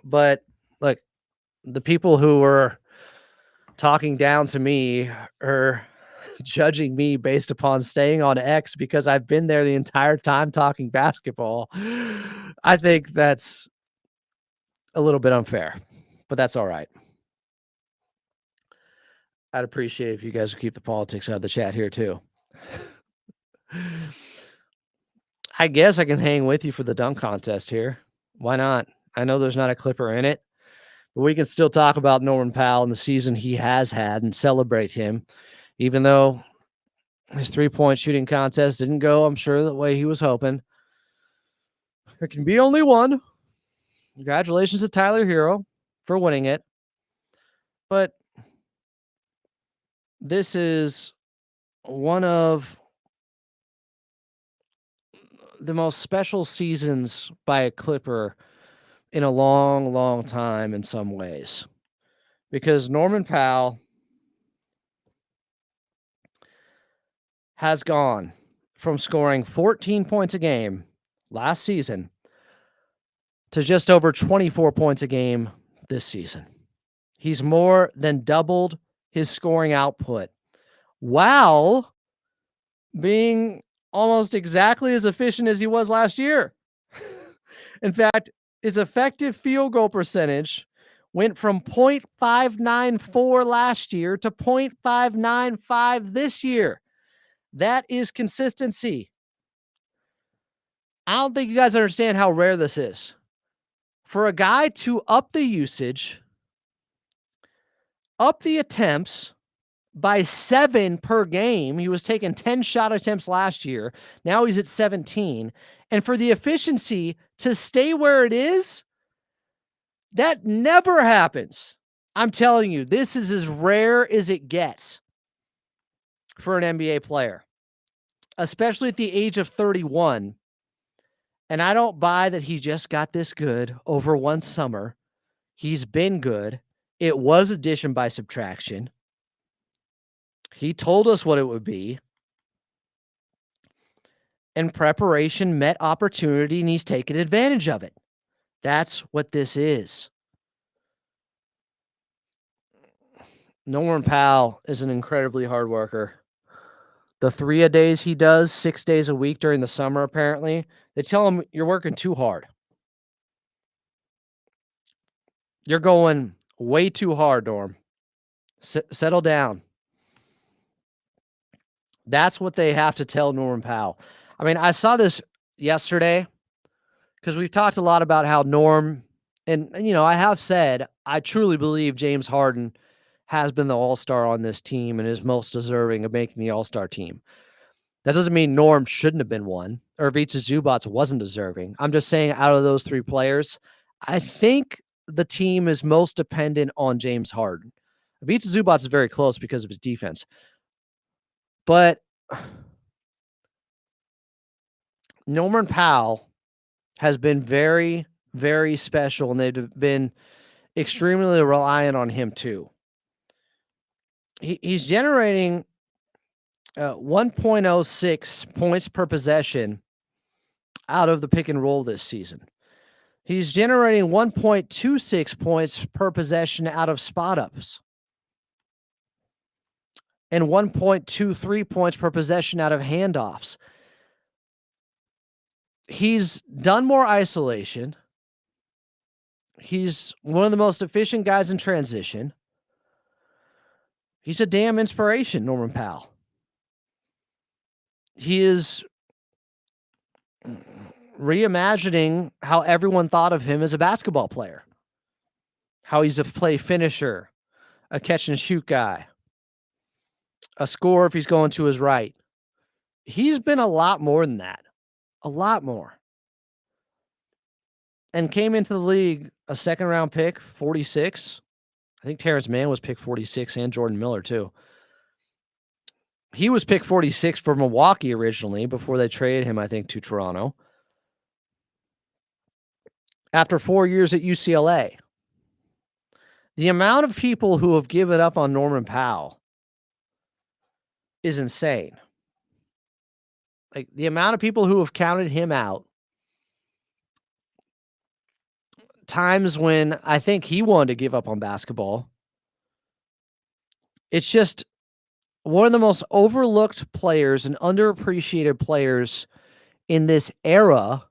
But look, the people who were talking down to me are judging me based upon staying on X because I've been there the entire time talking basketball. I think that's a little bit unfair, but that's all right. I'd appreciate if you guys would keep the politics out of the chat here too. I guess I can hang with you for the dunk contest here. Why not? I know there's not a Clipper in it, but we can still talk about Norman Powell and the season he has had and celebrate him, even though his 3-point shooting contest didn't go, I'm sure, the way he was hoping. There can be only one. Congratulations to Tyler Hero for winning it. But this is one of the most special seasons by a Clipper in a long, long time in some ways. Because Norman Powell has gone from scoring 14 points a game last season to just over 24 points a game this season. He's more than doubled his scoring output while being almost exactly as efficient as he was last year. In fact, his effective field goal percentage went from .594 last year to .595 this year. That is consistency. I don't think you guys understand how rare this is. For a guy to up the usage, up the attempts by 7 per game, he was taking 10 shot attempts last year. Now he's at 17. And for the efficiency to stay where it is, that never happens. I'm telling you, this is as rare as it gets for an NBA player, especially at the age of 31. And I don't buy that he just got this good over one summer. He's been good. It was addition by subtraction. He told us what it would be. And preparation met opportunity, and he's taken advantage of it. That's what this is. Norman Powell is an incredibly hard worker. The 3-a-days he does 6 days a week during the summer, apparently, they tell him you're working too hard. You're going way too hard, Norm. Settle down. That's what they have to tell Norman Powell. I mean, I saw this yesterday because we've talked a lot about how Norm, and you know, I have said I truly believe James Harden has been the all-star on this team and is most deserving of making the all-star team. That doesn't mean Norm shouldn't have been one, or Ivica Zubac wasn't deserving. I'm just saying out of those 3 players, I think the team is most dependent on James Harden. Ivica Zubac is very close because of his defense. But Norman Powell has been very, very special, and they've been extremely reliant on him too. He's generating 1.06 points per possession out of the pick and roll this season. He's generating 1.26 points per possession out of spot ups and 1.23 points per possession out of handoffs. He's done more isolation. He's one of the most efficient guys in transition. He's a damn inspiration, Norman Powell. He is reimagining how everyone thought of him as a basketball player. How he's a play finisher, a catch and shoot guy, a scorer if he's going to his right. He's been a lot more than that. A lot more. And came into the league a second-round pick, 46. I think Terrence Mann was picked 46 and Jordan Miller too. He was picked 46 for Milwaukee originally before they traded him, I think, to Toronto. After 4 years at UCLA. The amount of people who have given up on Norman Powell is insane. Like the amount of people who have counted him out. Times when I think he wanted to give up on basketball. It's just one of the most overlooked players and underappreciated players in this era.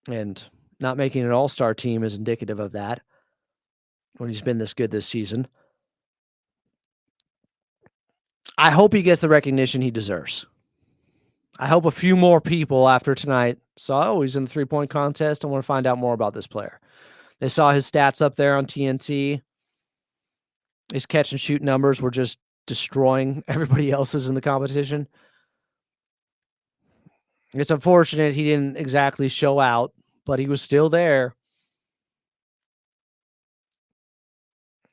And not making an all-star team is indicative of that when he's been this good this season. I hope he gets the recognition he deserves. I hope a few more people after tonight saw, oh, he's in the three-point contest. I want to find out more about this player. They saw his stats up there on TNT. His catch and shoot numbers were just destroying everybody else's in the competition. It's unfortunate he didn't exactly show out, but he was still there.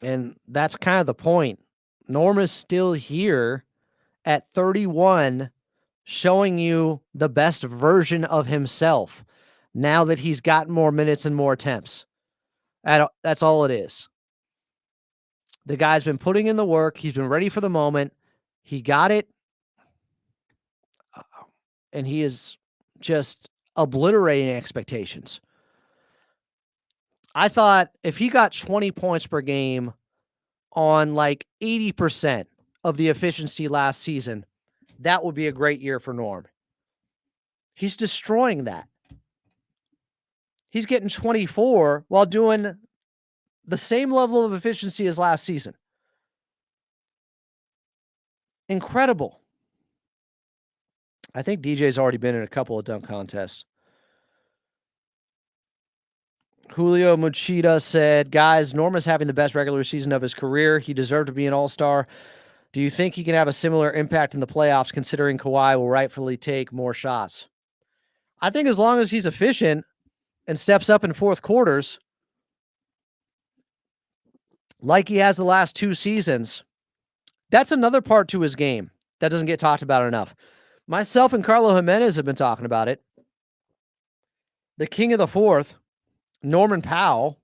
And that's kind of the point. Norm is still here at 31, showing you the best version of himself now that he's gotten more minutes and more attempts. That's all it is. The guy's been putting in the work. He's been ready for the moment. He got it. And he is just obliterating expectations. I thought if he got 20 points per game on like 80% of the efficiency last season, that would be a great year for Norm. He's destroying that. He's getting 24 while doing the same level of efficiency as last season. Incredible. I think DJ's already been in a couple of dunk contests. Julio Muchida said, guys, Norm is having the best regular season of his career. He deserved to be an all-star. Do you think he can have a similar impact in the playoffs, considering Kawhi will rightfully take more shots? I think as long as he's efficient and steps up in fourth quarters, like he has the last 2 seasons, that's another part to his game that doesn't get talked about enough. Myself and Carlo Jimenez have been talking about it. The king of the fourth, Norman Powell,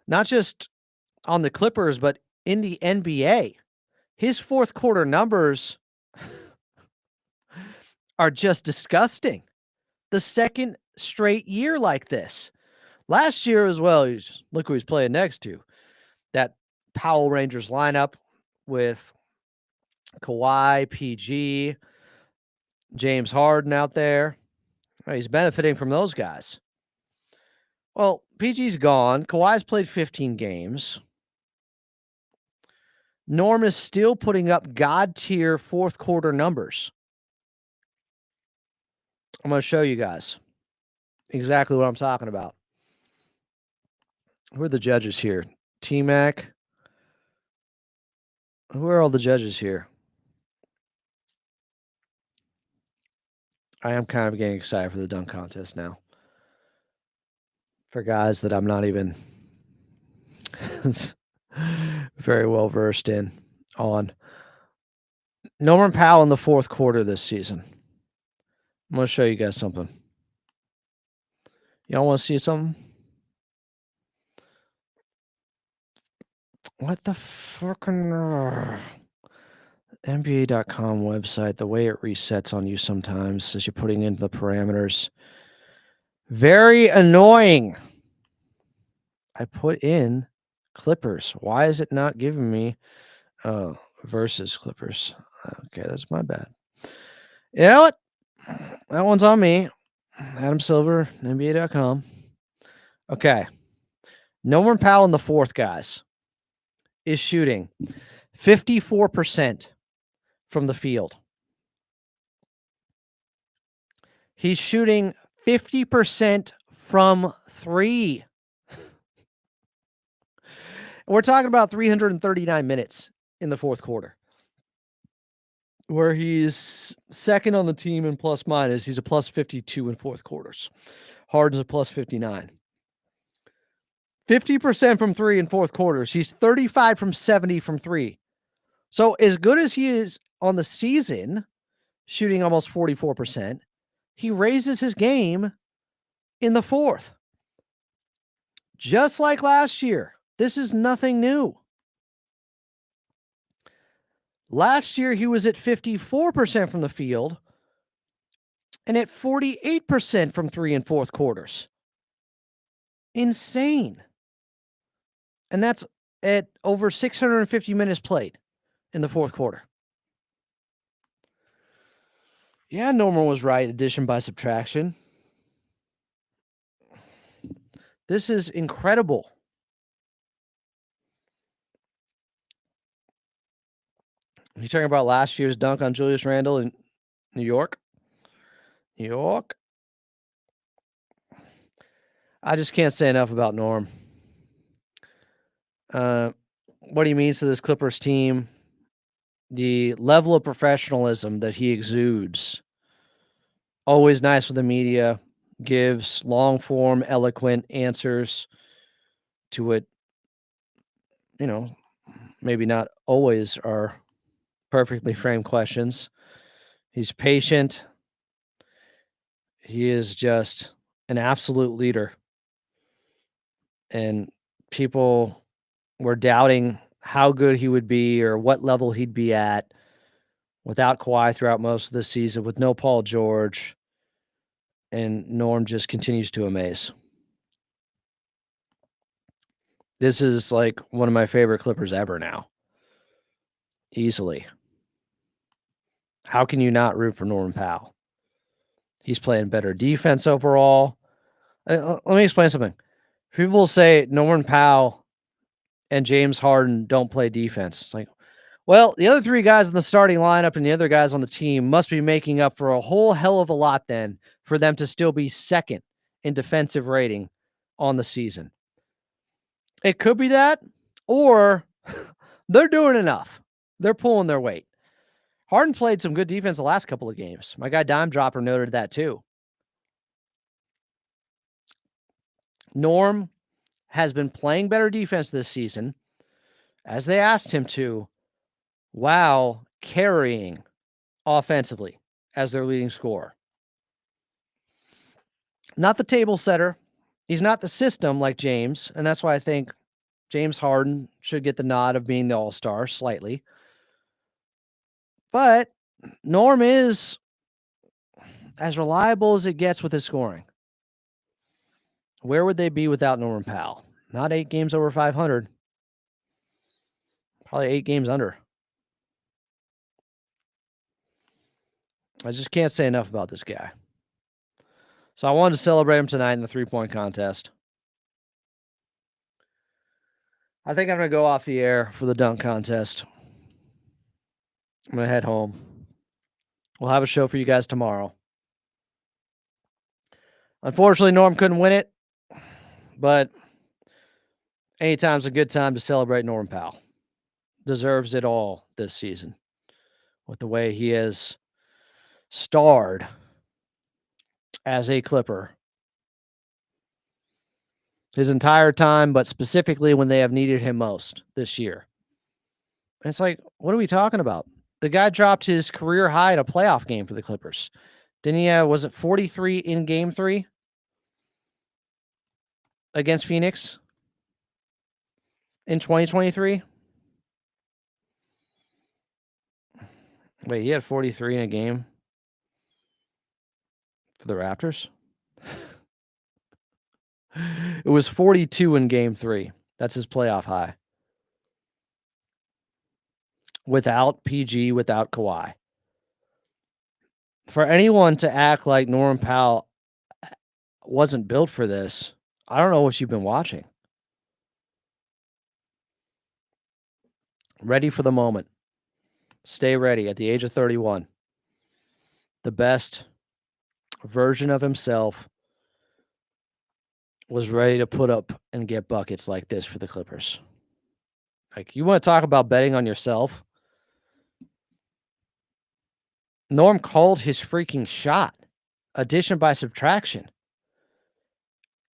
not just on the Clippers, but in the NBA, his fourth quarter numbers are just disgusting. The second straight year like this. Last year as well, look who he's playing next to. That Powell Rangers lineup with Kawhi, PG, James Harden out there. He's benefiting from those guys. Well, PG's gone. Kawhi's played 15 games. Norm is still putting up God-tier fourth quarter numbers. I'm going to show you guys exactly what I'm talking about. Who are the judges here? T-Mac. Who are all the judges here? I am kind of getting excited for the dunk contest now. For guys that I'm not even very well versed on. Norman Powell in the fourth quarter this season. I'm going to show you guys something. Y'all want to see something? What the frickin' NBA.com website, the way it resets on you sometimes as you're putting in the parameters. Very annoying. I put in Clippers. Why is it not giving me versus Clippers? Okay, that's my bad. You know what? That one's on me. Adam Silver, NBA.com. Okay. Norman Powell in the fourth, guys, is shooting 54% from the field. He's shooting 50% from three. We're talking about 339 minutes in the fourth quarter, where he's second on the team in plus minus. He's a plus 52 in fourth quarters. Harden's a plus 59. 50% from three in fourth quarters. He's 35 from 70 from three. So as good as he is on the season, shooting almost 44%, he raises his game in the fourth. Just like last year. This is nothing new. Last year, he was at 54% from the field and at 48% from three and fourth quarters. Insane. And that's at over 650 minutes played in the fourth quarter. Yeah, Norman was right. Addition by subtraction. This is incredible. You talking about last year's dunk on Julius Randle in New York? New York. I just can't say enough about Norm. What he means to this Clippers team, the level of professionalism that he exudes. Always nice with the media, gives long form, eloquent answers to what, maybe not always are perfectly framed questions. He's patient. He is just an absolute leader. And people were doubting how good he would be or what level he'd be at without Kawhi throughout most of the season, with no Paul George. and Norm just continues to amaze. This is like one of my favorite Clippers ever now. Easily. How can you not root for Norman Powell? He's playing better defense overall. Let me explain something. People say Norman Powell and James Harden don't play defense. It's like, well, the other three guys in the starting lineup and the other guys on the team must be making up for a whole hell of a lot then for them to still be second in defensive rating on the season. It could be that, or they're doing enough. They're pulling their weight. Harden played some good defense the last couple of games. My guy Dime Dropper noted that too. Norm has been playing better defense this season, as they asked him to, while carrying offensively as their leading scorer. Not the table setter. He's not the system like James, and that's why I think James Harden should get the nod of being the all-star slightly. But Norm is as reliable as it gets with his scoring. Where would they be without Norman Powell? Not 8 games over 500. Probably 8 games under. I just can't say enough about this guy. So I wanted to celebrate him tonight in the 3-point contest. I think I'm going to go off the air for the dunk contest. I'm going to head home. We'll have a show for you guys tomorrow. Unfortunately, Norm couldn't win it, but anytime's a good time to celebrate Norm Powell. Deserves it all this season with the way he has starred as a Clipper his entire time, but specifically when they have needed him most this year. And it's like, what are we talking about? The guy dropped his career high in a playoff game for the Clippers. Didn't he? Was it 43 in Game 3 against Phoenix in 2023? Wait, he had 43 in a game for the Raptors? It was 42 in Game 3. That's his playoff high. Without PG, without Kawhi. For anyone to act like Norman Powell wasn't built for this, I don't know what you've been watching. Ready for the moment. Stay ready at the age of 31. The best version of himself was ready to put up and get buckets like this for the Clippers. Like, you want to talk about betting on yourself? Norm called his freaking shot. Addition by subtraction.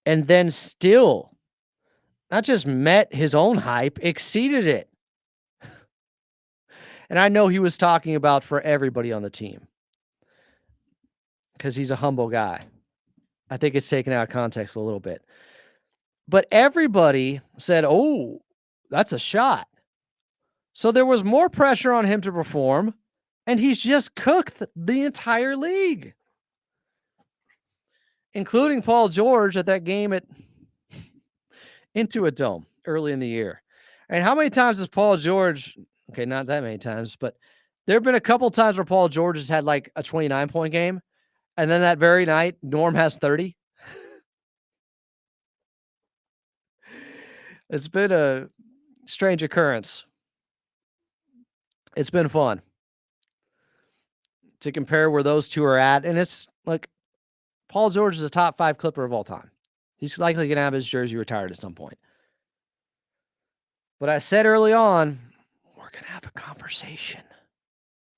And then still, not just met his own hype, exceeded it. And I know he was talking about for everybody on the team, because he's a humble guy. I think it's taken out of context a little bit. But everybody said, oh, that's a shot. So there was more pressure on him to perform, and he's just cooked the entire league, including Paul George at that game at Intuit Dome early in the year. And how many times has Paul George, okay, not that many times, but there have been a couple times where Paul George has had like a 29-point game, and then that very night, Norm has 30. It's been a strange occurrence. It's been fun to compare where those two are at. And it's like, Paul George is a top 5 Clipper of all time. He's likely going to have his jersey retired at some point. But I said early on, we're going to have a conversation.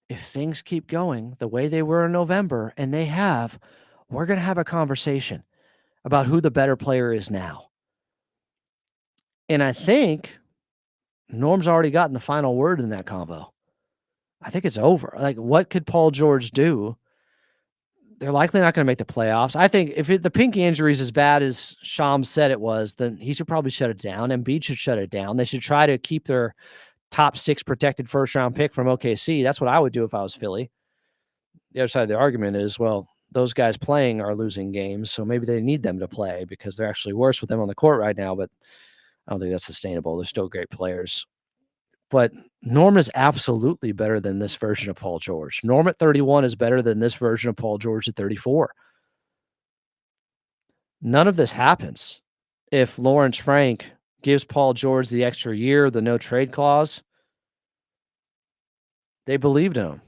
If things keep going the way they were in November, and they have, we're going to have a conversation about who the better player is now. And I think Norm's already gotten the final word in that convo. I think it's over. Like, what could Paul George do? They're likely not going to make the playoffs. I think if the pinky injury is as bad as Shams said it was, then he should probably shut it down. Embiid should shut it down. They should try to keep their top 6 protected first-round pick from OKC. That's what I would do if I was Philly. The other side of the argument is, well, those guys playing are losing games, so maybe they need them to play because they're actually worse with them on the court right now, but I don't think that's sustainable. They're still great players. But Norm is absolutely better than this version of Paul George. Norm at 31 is better than this version of Paul George at 34. None of this happens if Lawrence Frank gives Paul George the extra year, the no trade clause. They believed in him.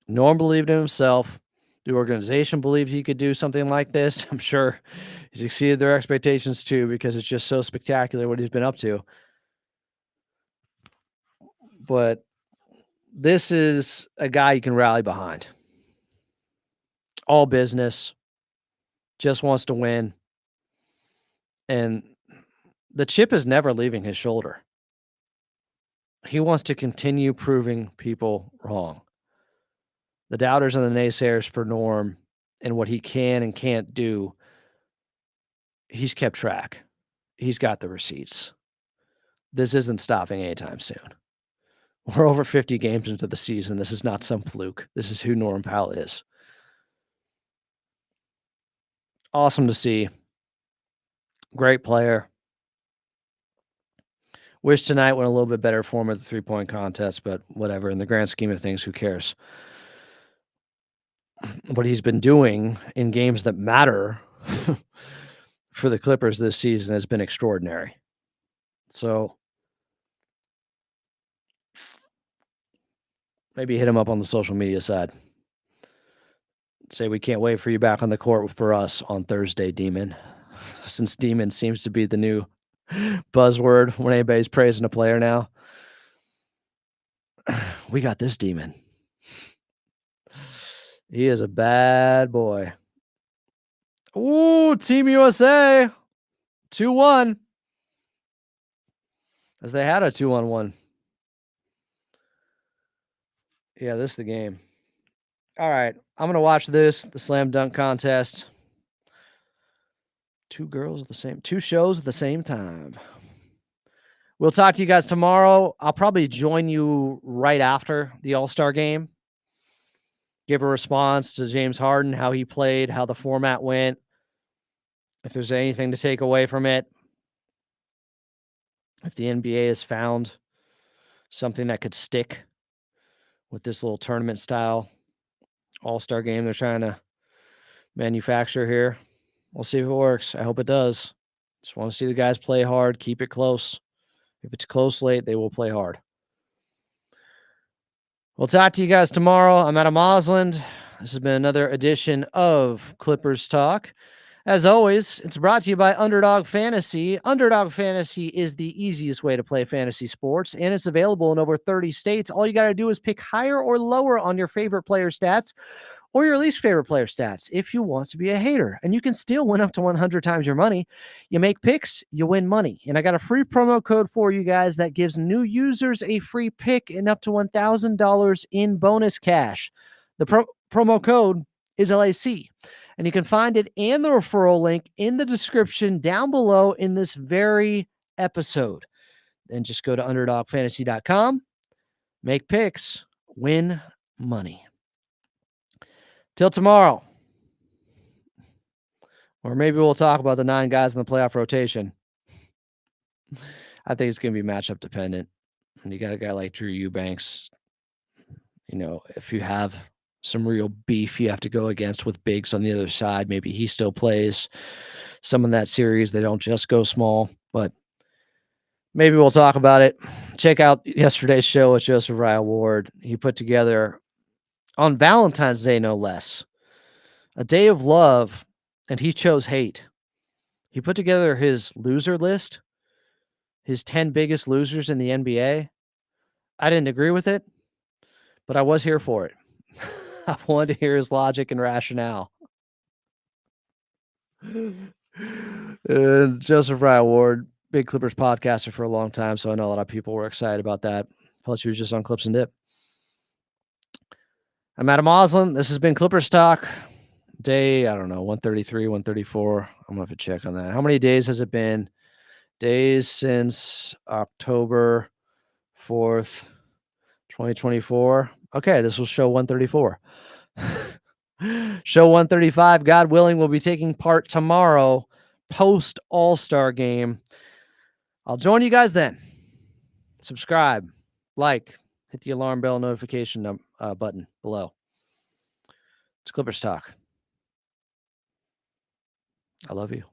Norm believed in himself. The organization believed he could do something like this. I'm sure he's exceeded their expectations too, because it's just so spectacular what he's been up to. But this is a guy you can rally behind. All business, just wants to win. And the chip is never leaving his shoulder. He wants to continue proving people wrong. The doubters and the naysayers for Norm and what he can and can't do, he's kept track. He's got the receipts. This isn't stopping anytime soon. We're over 50 games into the season. This is not some fluke. This is who Norm Powell is. Awesome to see. Great player. Wish tonight went a little bit better for him at the three-point contest, but whatever. In the grand scheme of things, who cares? What he's been doing in games that matter for the Clippers this season has been extraordinary. So maybe hit him up on the social media side. Say we can't wait for you back on the court for us on Thursday, Demon. Since Demon seems to be the new buzzword when anybody's praising a player now. We got this Demon. He is a bad boy. Ooh, Team USA. 2-1. As they had a 2-on-1. Yeah, this is the game. All right. I'm going to watch this, the slam dunk contest. Two shows at the same time. We'll talk to you guys tomorrow. I'll probably join you right after the All-Star game. Give a response to James Harden, how he played, how the format went. If there's anything to take away from it. If the NBA has found something that could stick with this little tournament style All-Star game they're trying to manufacture here. We'll see if it works. I hope it does. Just want to see the guys play hard, keep it close. If it's close late, they will play hard. We'll talk to you guys tomorrow. I'm Adam Osland. This has been another edition of Clippers Talk. As always, it's brought to you by Underdog Fantasy. Underdog Fantasy is the easiest way to play fantasy sports, and it's available in over 30 states. All you got to do is pick higher or lower on your favorite player stats or your least favorite player stats if you want to be a hater. And you can still win up to 100 times your money. You make picks, you win money. And I got a free promo code for you guys that gives new users a free pick and up to $1,000 in bonus cash. The promo code is LAC. And you can find it and the referral link in the description down below in this very episode. Then just go to underdogfantasy.com, make picks, win money. Till tomorrow. Or maybe we'll talk about the 9 guys in the playoff rotation. I think it's going to be matchup dependent. And you got a guy like Drew Eubanks. You know, if you have some real beef you have to go against with bigs on the other side, maybe he still plays some in that series. They don't just go small, but maybe we'll talk about it. Check out yesterday's show with Joseph Ryle Ward. He put together on Valentine's Day, no less, a day of love, and he chose hate. He put together his loser list, his 10 biggest losers in the NBA. I didn't agree with it, but I was here for it. I wanted to hear his logic and rationale. Joseph Ryle Ward, big Clippers podcaster for a long time, so I know a lot of people were excited about that. Plus, he was just on Clips and Dip. I'm Adam Osland. This has been Clippers Talk. Day, I don't know, 133, 134. I'm going to have to check on that. How many days has it been? Days since October 4th, 2024. Okay, this will show 134. Show 135, God willing, will be taking part tomorrow, post All-Star game. I'll join you guys then. Subscribe, like, hit the alarm bell notification button below. It's Clippers Talk. I love you.